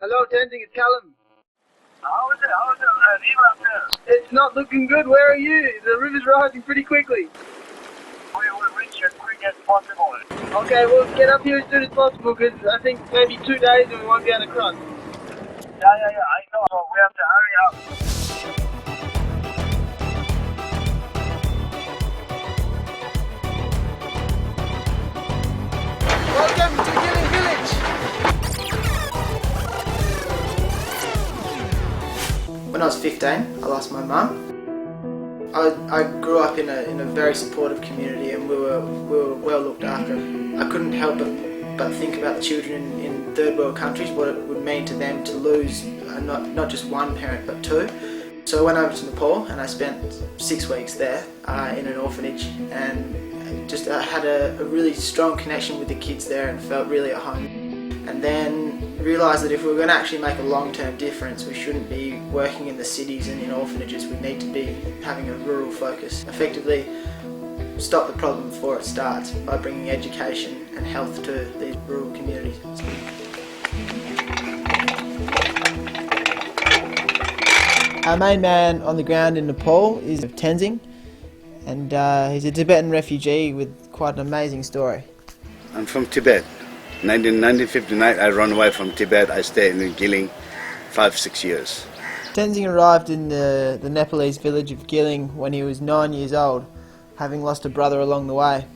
Hello, Tenzing, it's Callum. How is it? How is the river up there? It's not looking good. Where are you? The river's rising pretty quickly. We will reach as quick as possible. Okay, we'll get up here as soon as possible because I think maybe 2 days and we won't be able to cross. Yeah, I know. So we have to hurry up. Welcome to Gilling Village. When I was 15, I lost my mum. I grew up in a very supportive community and we were well looked after. I couldn't help but think about the children in third world countries, what it would mean to them to lose not just one parent but two. So I went over to Nepal and I spent 6 weeks there in an orphanage and just had a really strong connection with the kids there and felt really at home. And then realised that if we were going to actually make a long-term difference, we shouldn't be working in the cities and in orphanages. We need to be having a rural focus. Effectively stop the problem before it starts by bringing education and health to these rural communities. Our main man on the ground in Nepal is Tenzing, and he's a Tibetan refugee with quite an amazing story. I'm from Tibet. 1959 I ran away from Tibet. I stayed in Gilling 5-6 years. Tenzing arrived in the Nepalese village of Gilling when he was 9 years old, having lost a brother along the way.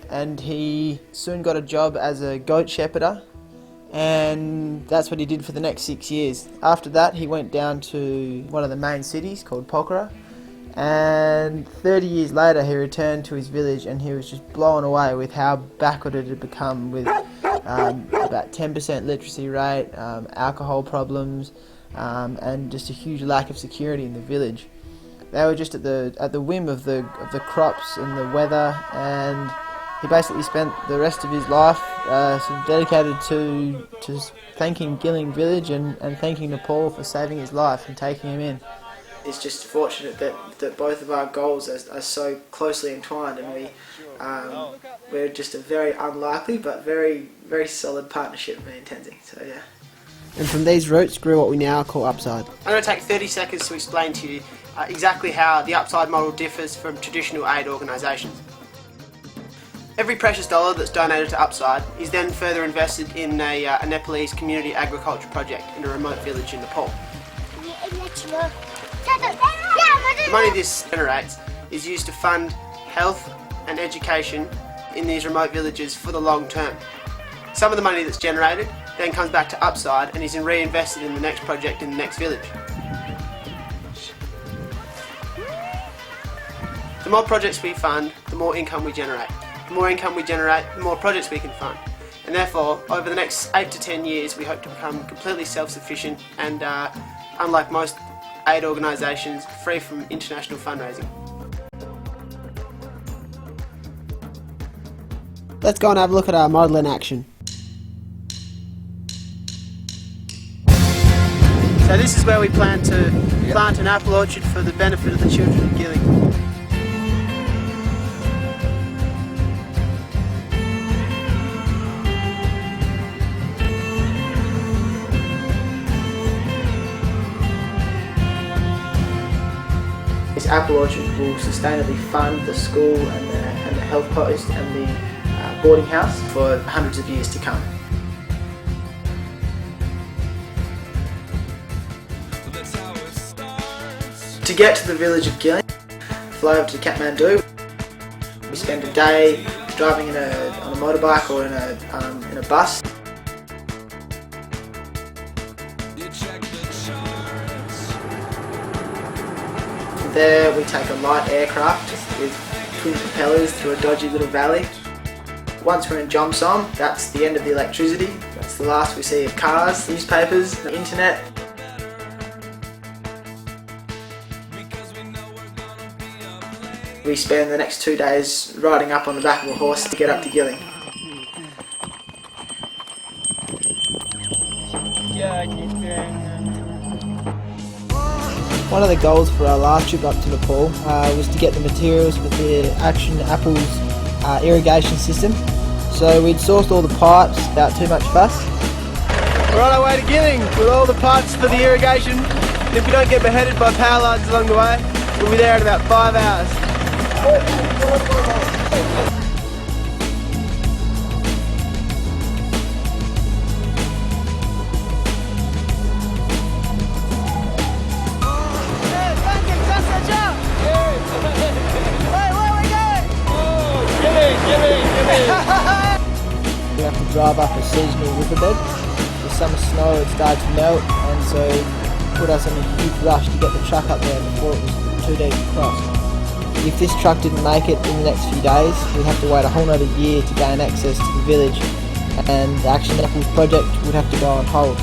And he soon got a job as a goat shepherder, and that's what he did for the next 6 years. After that he went down to one of the main cities called Pokhara, and 30 years later he returned to his village and he was just blown away with how backward it had become, with about 10% literacy rate, alcohol problems, and just a huge lack of security in the village. They were just at the whim of the crops and the weather, and he basically spent the rest of his life sort of dedicated to thanking Gilling Village and thanking Nepal for saving his life and taking him in. It's just fortunate that both of our goals are so closely entwined, and we're just a very unlikely but very solid partnership, me and Tenzing. So yeah. And from these roots grew what we now call Upside. I'm going to take 30 seconds to explain to you exactly how the Upside model differs from traditional aid organisations. Every precious dollar that's donated to Upside is then further invested in a Nepalese community agriculture project in a remote village in Nepal. The money this generates is used to fund health and education in these remote villages for the long term. Some of the money that's generated then comes back to Upside and is reinvested in the next project in the next village. The more projects we fund, the more income we generate. The more income we generate, the more projects we can fund. And therefore, over the next 8 to 10 years, we hope to become completely self-sufficient and, unlike most aid organisations, free from international fundraising. Let's go and have a look at our model in action. So this is where we plan to plant an apple orchard for the benefit of the children of Gilling. This apple orchard will sustainably fund the school and the health post and the boarding house for hundreds of years to come. To get to the village of Gilling, fly over to Kathmandu. We spend a day driving on a motorbike or in a bus. From there we take a light aircraft with twin propellers through a dodgy little valley. Once we're in Jomsom, that's the end of the electricity. That's the last we see of cars, newspapers, the internet. We spend the next 2 days riding up on the back of a horse to get up to Gilling. One of the goals for our last trip up to Nepal was to get the materials for the Action Apple's irrigation system. So we'd sourced all the pipes without too much fuss. We're on our way to Gilling with all the parts for the irrigation. And if we don't get beheaded by power lines along the way, we'll be there in about 5 hours. We have to drive up a seasonal riverbed. The summer snow had started to melt, and so it put us in a huge rush to get the truck up there before it was too deep to cross. If this truck didn't make it in the next few days, we'd have to wait a whole other year to gain access to the village, and the Action Apples project would have to go on hold.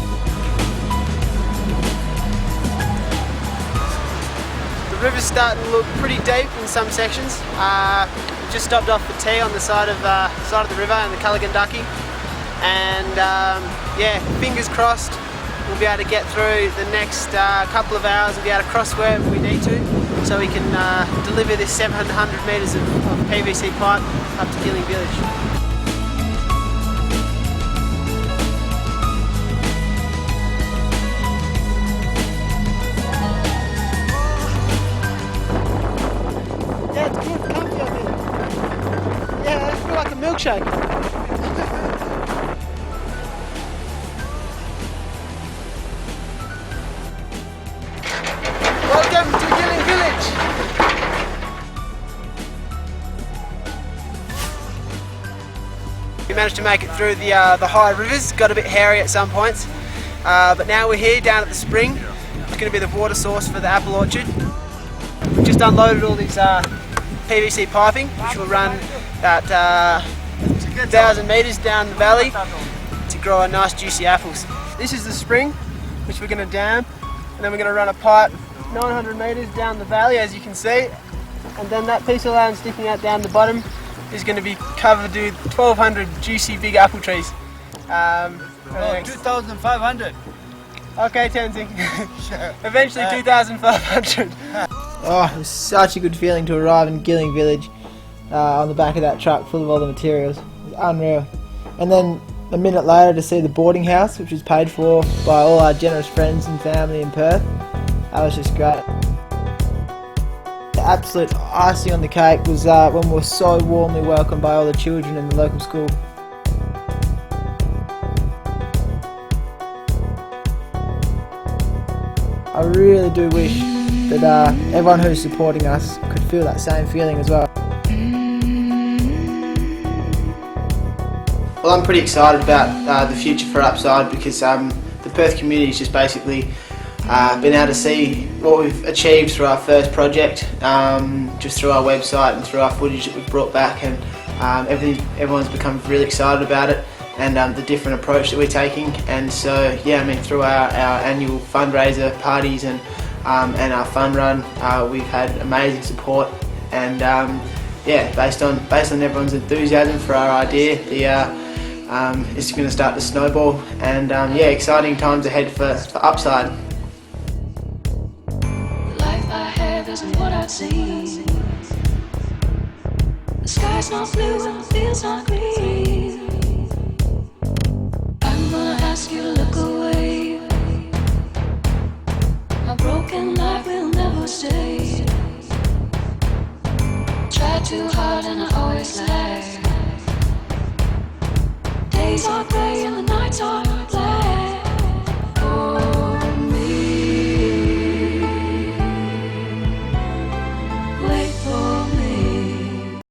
The river's starting to look pretty deep in some sections. Just stopped off for tea on the side of the river in the Kaligandaki, and yeah, fingers crossed we'll be able to get through the next couple of hours and be able to cross wherever we need to, so we can deliver this 700 metres of PVC pipe up to Gilling Village. Yeah, it's good, comfy up here. Yeah, I feel like a milkshake. Welcome to Gilling Village. We managed to make it through the high rivers. Got a bit hairy at some points, but now we're here down at the spring. It's going to be the water source for the apple orchard. We've just unloaded all these PVC piping, which will run about 1,000 metres down the valley to grow our nice juicy apples. This is the spring, which we're going to dam, and then we're going to run a pipe 900 metres down the valley, as you can see, and then that piece of land sticking out down the bottom is going to be covered with 1,200 juicy big apple trees. 2,500. Okay, Tenzing. Eventually 2,500. Oh, it was such a good feeling to arrive in Gilling Village on the back of that truck full of all the materials. It was unreal. And then a minute later to see the boarding house, which was paid for by all our generous friends and family in Perth. That was just great. The absolute icing on the cake was when we were so warmly welcomed by all the children in the local school. I really do wish that everyone who's supporting us could feel that same feeling as well. Well, I'm pretty excited about the future for Upside, because the Perth community's just basically been able to see what we've achieved through our first project, just through our website and through our footage that we've brought back, and everyone's become really excited about it, and the different approach that we're taking. And so yeah, I mean, through our annual fundraiser parties and our fun run, we've had amazing support, and yeah, based on everyone's enthusiasm for our idea, it's going to start to snowball, and yeah, exciting times ahead for Upside. The life I have isn't what I'd see. The sky's not blue and the field's not green. I'm gonna ask you to look away. My broken life will never stay. Try too hard and I always lag. Days are gray.